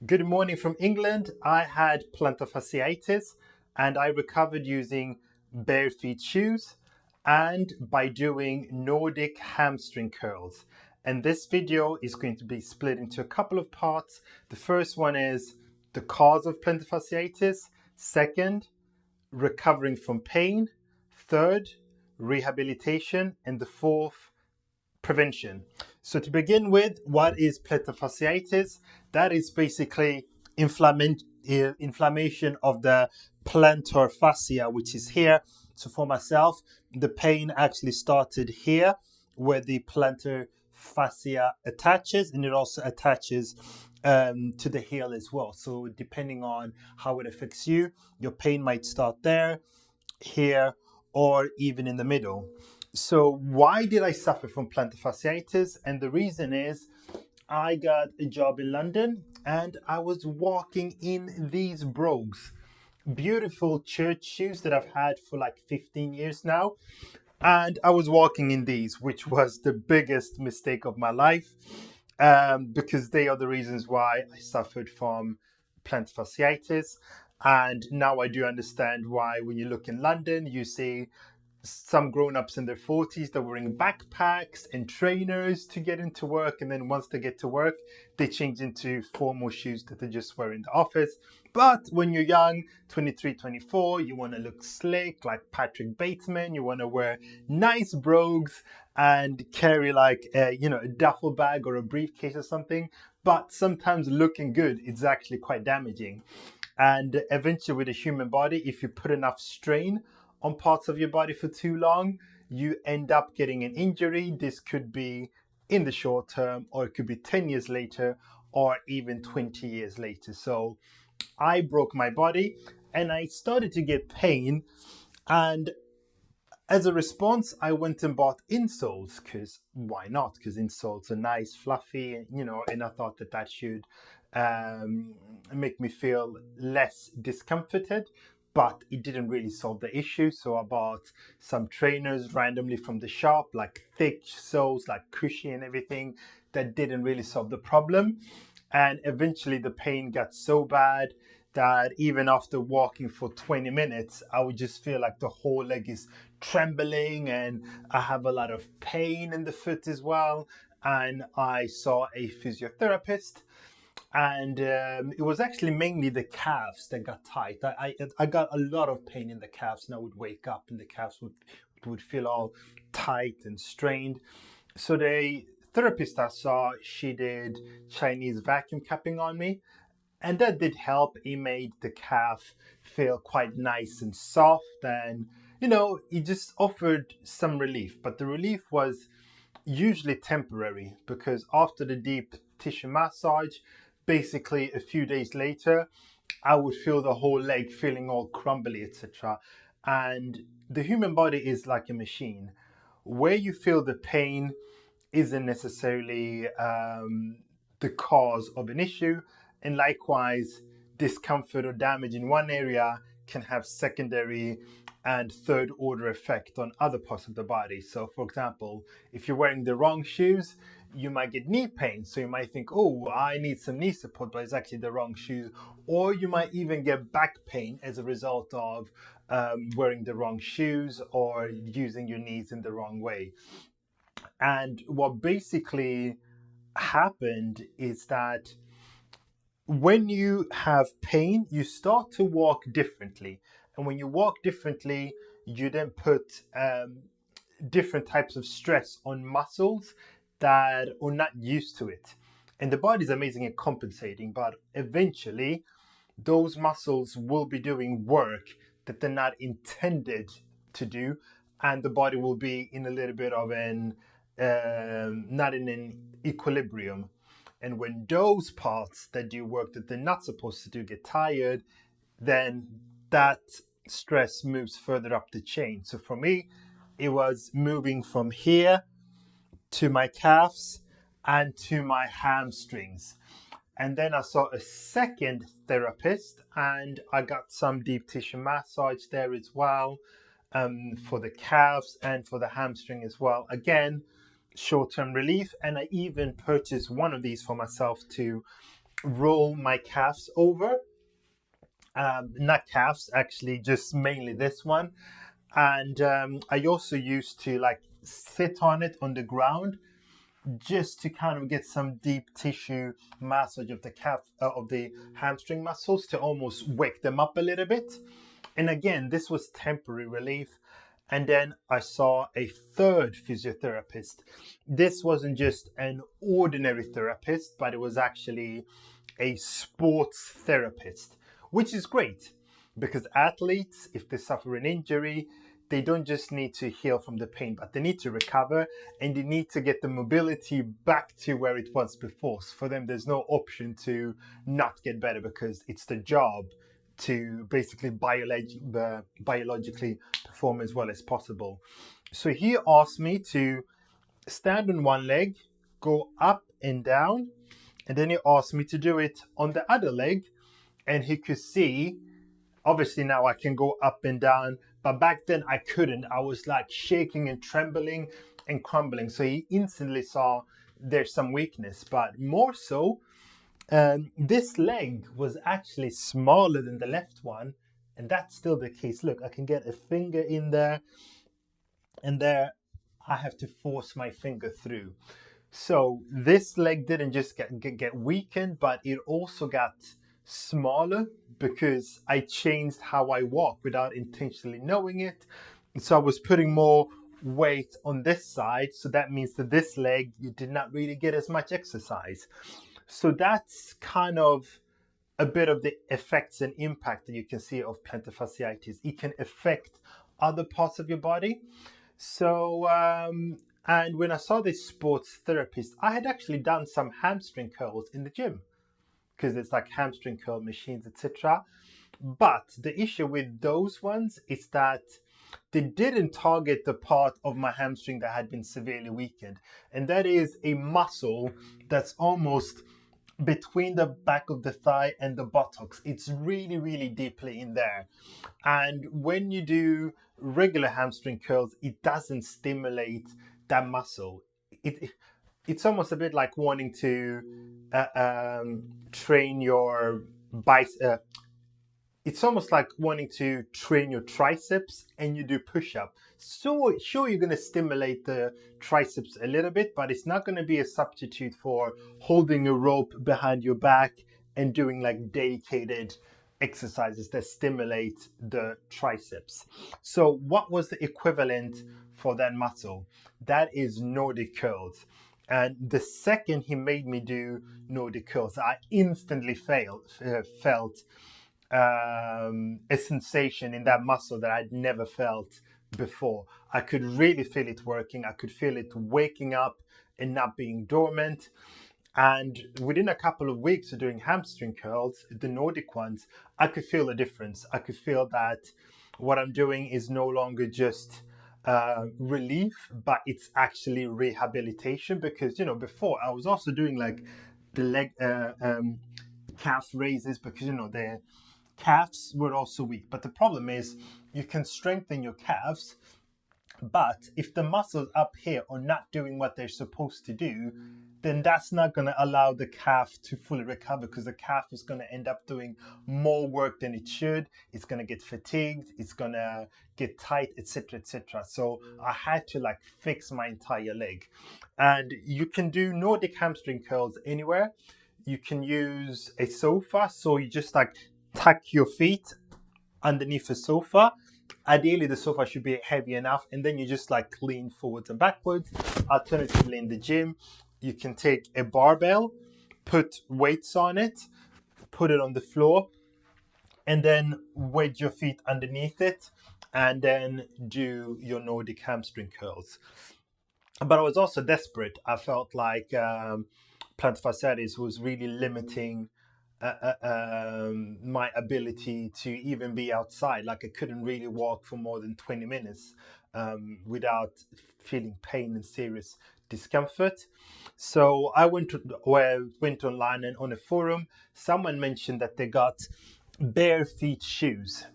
Good morning from England. I had plantar fasciitis and I recovered using barefoot shoes and by doing Nordic hamstring curls. And this video is going to be split into a couple of parts. The first one is the cause of plantar fasciitis. Second, recovering from pain. Third, rehabilitation. And the fourth, prevention. So to begin with, what is plantar fasciitis? That is basically inflammation of the plantar fascia, which is here. So for myself, the pain actually started here where the plantar fascia attaches, and it also attaches to the heel as well. So depending on how it affects you, your pain might start there, here, or even in the middle. So why did I suffer from plantar fasciitis? And the reason is I got a job in London and I was walking in these brogues, beautiful church shoes that I've had for like 15 years now. And I was walking in these, which was the biggest mistake of my life, because they are the reasons why I suffered from plantar fasciitis. And now I do understand why when you look in London, you see some grown-ups in their 40s that were wearing backpacks and trainers to get into work, and then once they get to work they change into formal shoes that they just wear in the office. But when you're young, 23, 24, you want to look slick like Patrick Bateman, you want to wear nice brogues and carry like a duffel bag or a briefcase or something. But sometimes looking good is actually quite damaging, and eventually with the human body, if you put enough strain on parts of your body for too long, you end up getting an injury. This could be in the short term, or it could be 10 years later, or even 20 years later. So I broke my body and I started to get pain. And as a response, I went and bought insoles, because why not? Because insoles are nice, fluffy, and I thought that should make me feel less discomforted. But it didn't really solve the issue. So I bought some trainers randomly from the shop, like thick soles, like cushy and everything. That didn't really solve the problem. And eventually the pain got so bad that even after walking for 20 minutes, I would just feel like the whole leg is trembling and I have a lot of pain in the foot as well. And I saw a physiotherapist, and it was actually mainly the calves that got tight. I got a lot of pain in the calves, and I would wake up and the calves would feel all tight and strained. So the therapist I saw, she did Chinese vacuum cupping on me, and that did help. It made the calf feel quite nice and soft, and it just offered some relief. But the relief was usually temporary, because after the deep tissue massage, basically a few days later, I would feel the whole leg feeling all crumbly, etc. And the human body is like a machine. Where you feel the pain isn't necessarily the cause of an issue. And likewise, discomfort or damage in one area can have secondary and third order effect on other parts of the body. So for example, if you're wearing the wrong shoes, you might get knee pain. So you might think, oh, I need some knee support, but it's actually the wrong shoes. Or you might even get back pain as a result of wearing the wrong shoes or using your knees in the wrong way. And what basically happened is that when you have pain, you start to walk differently. And when you walk differently, you then put different types of stress on muscles that are not used to it. And the body is amazing at compensating, but eventually those muscles will be doing work that they're not intended to do, and the body will be in a little bit of an not in an equilibrium. And when those parts that do work that they're not supposed to do get tired, then that stress moves further up the chain. So for me, it was moving from here to my calves and to my hamstrings. And then I saw a second therapist and I got some deep tissue massage there as well, for the calves and for the hamstring as well. Again, short-term relief. And I even purchased one of these for myself to roll my calves over. Not calves, actually, just mainly this one. And I also used to like sit on it on the ground just to kind of get some deep tissue massage of the calf of the hamstring muscles to almost wake them up a little bit. And again, this was temporary relief. And then I saw a third physiotherapist. This wasn't just an ordinary therapist, but it was actually a sports therapist, which is great because athletes, if they suffer an injury, they don't just need to heal from the pain, but they need to recover and they need to get the mobility back to where it was before. So for them, there's no option to not get better because it's the job to basically biologically perform as well as possible. So he asked me to stand on one leg, go up and down, and then he asked me to do it on the other leg. And he could see, obviously now I can go up and down, but back then I couldn't. I was like shaking and trembling and crumbling. So he instantly saw there's some weakness, but more so, this leg was actually smaller than the left one. And that's still the case. Look, I can get a finger in there, and there I have to force my finger through. So this leg didn't just get weakened, but it also got smaller because I changed how I walk without intentionally knowing it. So I was putting more weight on this side. So that means that this leg, you did not really get as much exercise. So that's kind of a bit of the effects and impact that you can see of plantar fasciitis. It can affect other parts of your body. So, and when I saw this sports therapist, I had actually done some hamstring curls in the gym because it's like hamstring curl machines, etc. But the issue with those ones is that they didn't target the part of my hamstring that had been severely weakened. And that is a muscle that's almost between the back of the thigh and the buttocks. It's really, really deeply in there. And when you do regular hamstring curls, it doesn't stimulate that muscle. It's almost a bit like wanting to train your bicep. It's almost like wanting to train your triceps and you do push-up. So sure, you're going to stimulate the triceps a little bit, but it's not going to be a substitute for holding a rope behind your back and doing like dedicated exercises that stimulate the triceps. So what was the equivalent for that muscle? That is Nordic curls. And the second he made me do Nordic curls, I instantly felt a sensation in that muscle that I'd never felt before. I could really feel it working. I could feel it waking up and not being dormant. And within a couple of weeks of doing hamstring curls, the Nordic ones, I could feel a difference. I could feel that what I'm doing is no longer just relief, but it's actually rehabilitation. Because, you know, before I was also doing like the leg calf raises because, you know, they're calves were also weak. But the problem is you can strengthen your calves, but if the muscles up here are not doing what they're supposed to do, then that's not going to allow the calf to fully recover because the calf is going to end up doing more work than it should. It's going to get fatigued, it's going to get tight, etc., etc. So I had to like fix my entire leg. And you can do Nordic hamstring curls anywhere. You can use a sofa, so you just like tuck your feet underneath the sofa. Ideally, the sofa should be heavy enough, and then you just like lean forwards and backwards. Alternatively, in the gym, you can take a barbell, put weights on it, put it on the floor, and then wedge your feet underneath it, and then do your Nordic hamstring curls. But I was also desperate. I felt like plantar fasciitis was really limiting my ability to even be outside. Like I couldn't really walk for more than 20 minutes without feeling pain and serious discomfort. So I went online, and on a forum, someone mentioned that they got barefoot shoes.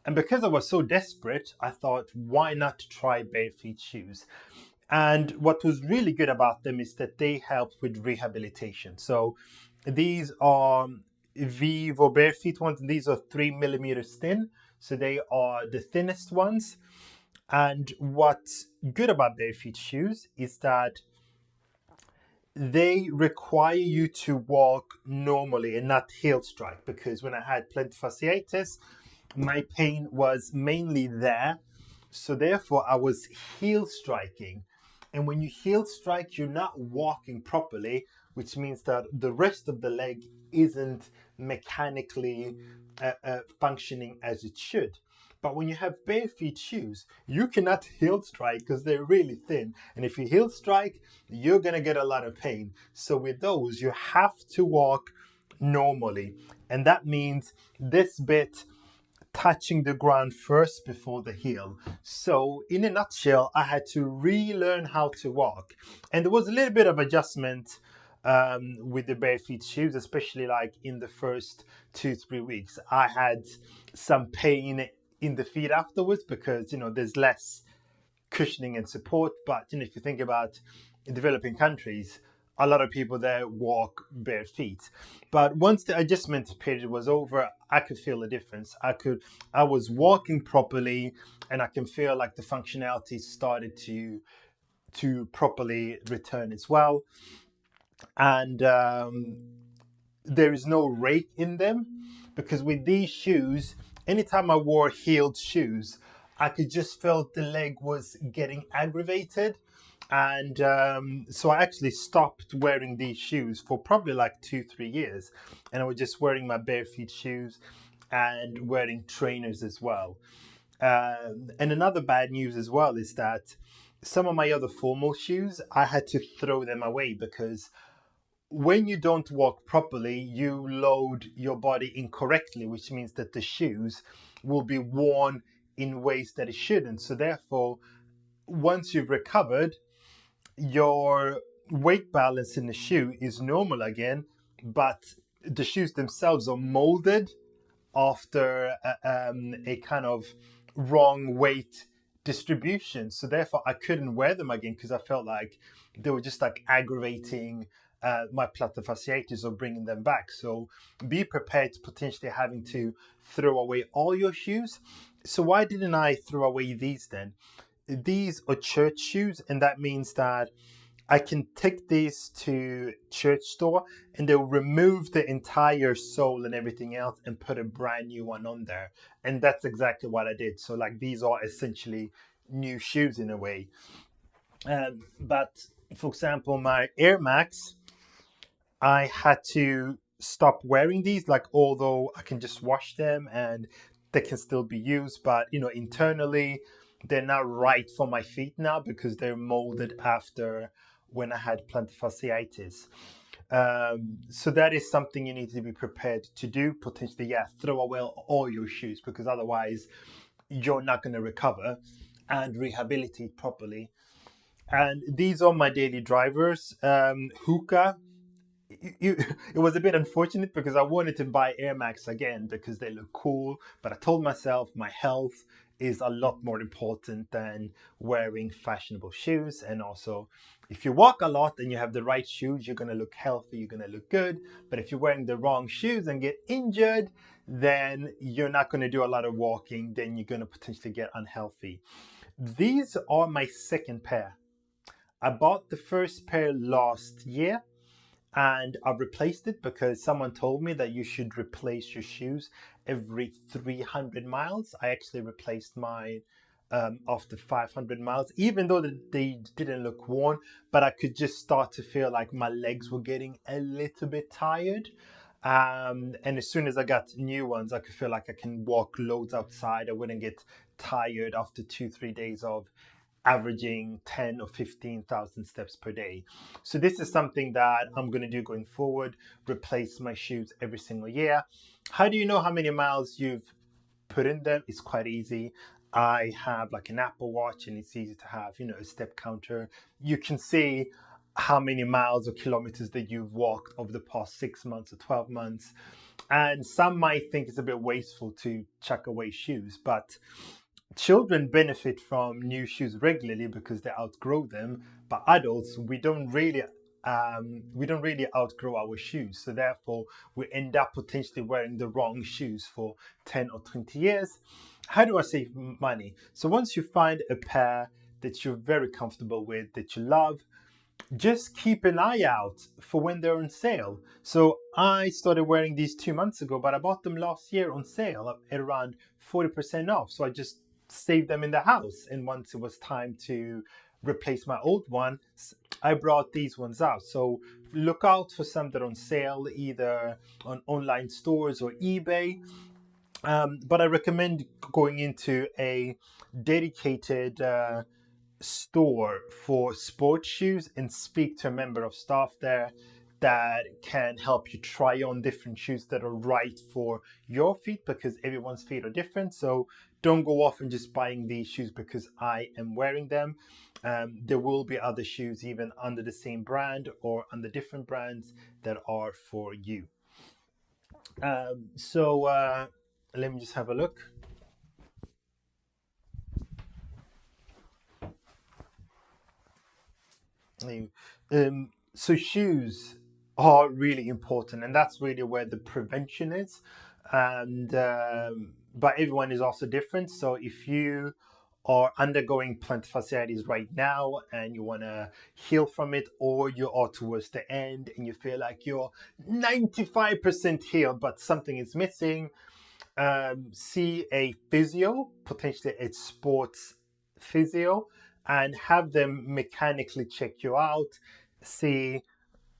And because I was so desperate, I thought, why not try barefoot shoes? And what was really good about them is that they help with rehabilitation. So These are Vivo Barefeet ones. These are 3 millimeters thin, so they are the thinnest ones. And what's good about Barefeet shoes is that they require you to walk normally and not heel strike, because when I had plantar fasciitis, my pain was mainly there. So therefore I was heel striking. And when you heel strike, you're not walking properly, which means that the rest of the leg isn't mechanically functioning as it should. But when you have bare feet shoes, you cannot heel strike because they're really thin. And if you heel strike, you're going to get a lot of pain. So with those, you have to walk normally. And that means this bit touching the ground first before the heel. So in a nutshell, I had to relearn how to walk. And there was a little bit of adjustment with the bare feet shoes, especially like in the first 2-3 weeks. I had some pain in the feet afterwards because, there's less cushioning and support. But, if you think about developing countries, a lot of people there walk bare feet. But once the adjustment period was over, I could feel a difference. I was walking properly, and I can feel like the functionality started to properly return as well. And there is no rake in them, because with these shoes, anytime I wore heeled shoes, I could just feel the leg was getting aggravated. And so I actually stopped wearing these shoes for probably like 2-3 years, and I was just wearing my bare feet shoes and wearing trainers as well. And another bad news as well is that some of my other formal shoes, I had to throw them away, because when you don't walk properly, you load your body incorrectly, which means that the shoes will be worn in ways that it shouldn't. So therefore, once you've recovered, your weight balance in the shoe is normal again, but the shoes themselves are molded after a kind of wrong weight distribution. So therefore, I couldn't wear them again because I felt like they were just like aggravating my plantar fasciitis or bringing them back. So be prepared to potentially having to throw away all your shoes. So why didn't I throw away these then? These are church shoes, and that means that I can take these to church store and they'll remove the entire sole and everything else and put a brand new one on there. And that's exactly what I did. So like these are essentially new shoes in a way. But for example, my Air Max, I had to stop wearing these, like, although I can just wash them and they can still be used, but internally they're not right for my feet now because they're molded after when I had plantar fasciitis. So that is something you need to be prepared to do. Potentially, yeah, throw away all your shoes, because otherwise you're not going to recover and rehabilitate properly. And these are my daily drivers. Hookah, it was a bit unfortunate because I wanted to buy Air Max again because they look cool, but I told myself my health is a lot more important than wearing fashionable shoes. And also, if you walk a lot and you have the right shoes, you're going to look healthy, you're going to look good. But if you're wearing the wrong shoes and get injured, then you're not going to do a lot of walking, then you're going to potentially get unhealthy. These are my second pair. I bought the first pair last year and I replaced it because someone told me that you should replace your shoes every 300 miles. I actually replaced mine after 500 miles, even though they didn't look worn, but I could just start to feel like my legs were getting a little bit tired. And as soon as I got new ones, I could feel like I can walk loads outside. I wouldn't get tired after 2-3 days of averaging 10 or 15,000 steps per day. So this is something that I'm going to do going forward, replace my shoes every single year. How do you know how many miles you've put in them? It's quite easy. I have like an Apple Watch, and it's easy to have, a step counter. You can see how many miles or kilometers that you've walked over the past 6 months or 12 months. And some might think it's a bit wasteful to chuck away shoes, but children benefit from new shoes regularly because they outgrow them, but adults, we don't really we don't really outgrow our shoes. So therefore, we end up potentially wearing the wrong shoes for 10 or 20 years. How do I save money? So once you find a pair that you're very comfortable with, that you love, just keep an eye out for when they're on sale. So I started wearing these 2 months ago, but I bought them last year on sale at around 40% off. So I just saved them in the house. And once it was time to replace my old one, I brought these ones out. So look out for some that are on sale, either on online stores or eBay. But I recommend going into a dedicated store for sports shoes and speak to a member of staff there that can help you try on different shoes that are right for your feet, because everyone's feet are different. So don't go off and just buying these shoes because I am wearing them. There will be other shoes even under the same brand or under different brands that are for you. Let me just have a look. So shoes are really important, and that's really where the prevention is. And but everyone is also different. So if you are undergoing plantar fasciitis right now and you want to heal from it, or you are towards the end and you feel like you're 95% healed but something is missing, see a physio, potentially a sports physio, and have them mechanically check you out, see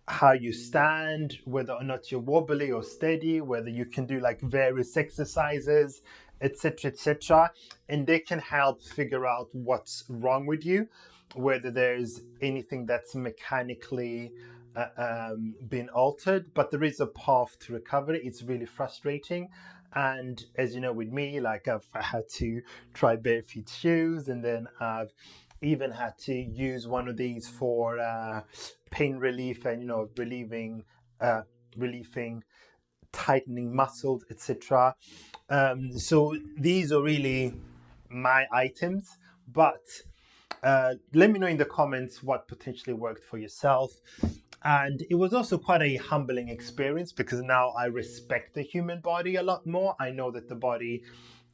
how you stand, whether or not you're wobbly or steady, whether you can do like various exercises, etc., etc. And they can help figure out what's wrong with you, whether there's anything that's mechanically been altered. But there is a path to recovery. It's really frustrating. And as you know, with me, like I've had to try barefoot shoes, and then I've even had to use one of these for pain relief and relieving tightening muscles, etc. So these are really my items, but let me know in the comments what potentially worked for yourself. And it was also quite a humbling experience because now I respect the human body a lot more. I know that the body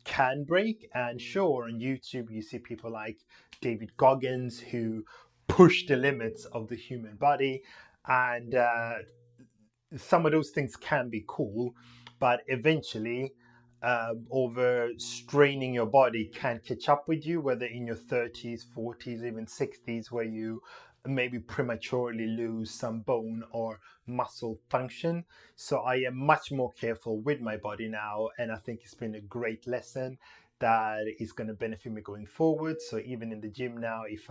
can break, and sure, on YouTube you see people like David Goggins who push the limits of the human body, and some of those things can be cool, but eventually over straining your body can catch up with you, whether in your 30s, 40s, even 60s, where you maybe prematurely lose some bone or muscle function. So I am much more careful with my body now, and I think it's been a great lesson that is going to benefit me going forward. So even in the gym now, if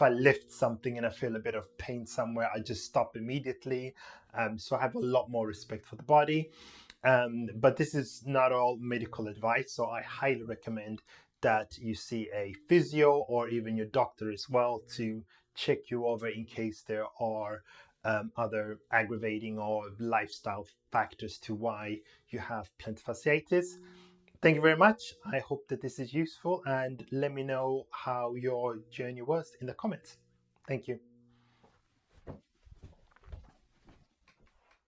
I lift something and I feel a bit of pain somewhere, I just stop immediately. So I have a lot more respect for the body. But this is not all medical advice, so I highly recommend that you see a physio or even your doctor as well to check you over in case there are other aggravating or lifestyle factors to why you have plantar fasciitis. Thank you very much. I hope that this is useful, and let me know how your journey was in the comments. Thank you.